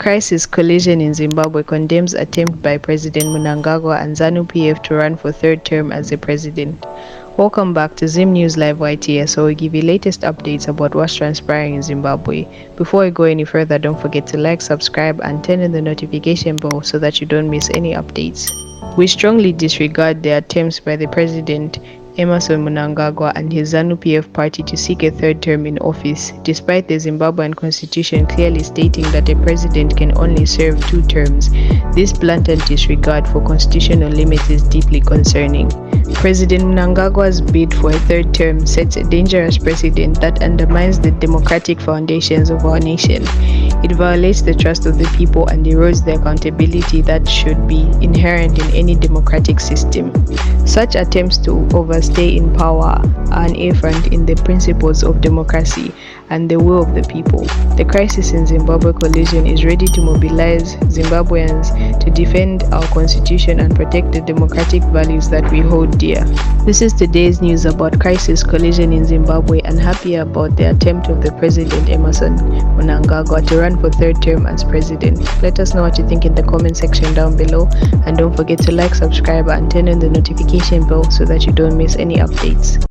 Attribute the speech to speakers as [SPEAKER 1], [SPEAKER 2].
[SPEAKER 1] Crisis collision in Zimbabwe condemns attempt by President Mnangagwa and ZANU-PF to run for third term as the president. Welcome back to Zim News Live YTS, where we give you latest updates about what's transpiring in Zimbabwe. Before we go any further, don't forget to like, subscribe, and turn on the notification bell so that you don't miss any updates. We strongly disregard the attempts by the President Emmerson Mnangagwa and his ZANU-PF party to seek a third term in office, despite the Zimbabwean constitution clearly stating that a president can only serve 2 terms. This blatant disregard for constitutional limits is deeply concerning. President Mnangagwa's bid for a third term sets a dangerous precedent that undermines the democratic foundations of our nation. It violates the trust of the people and erodes the accountability that should be inherent in any democratic system. Such attempts to overstay in power are an affront in the principles of democracy and the will of the people. The Crisis in Zimbabwe coalition is ready to mobilize Zimbabweans to defend our constitution and protect the democratic values that we hold dear. This is today's news about crisis collision in Zimbabwe, and happy about the attempt of the President Emmerson Mnangagwa to run for third term as president. Let us know what you think in the comment section down below, and don't forget to like, subscribe, and turn on the notification bell so that you don't miss any updates.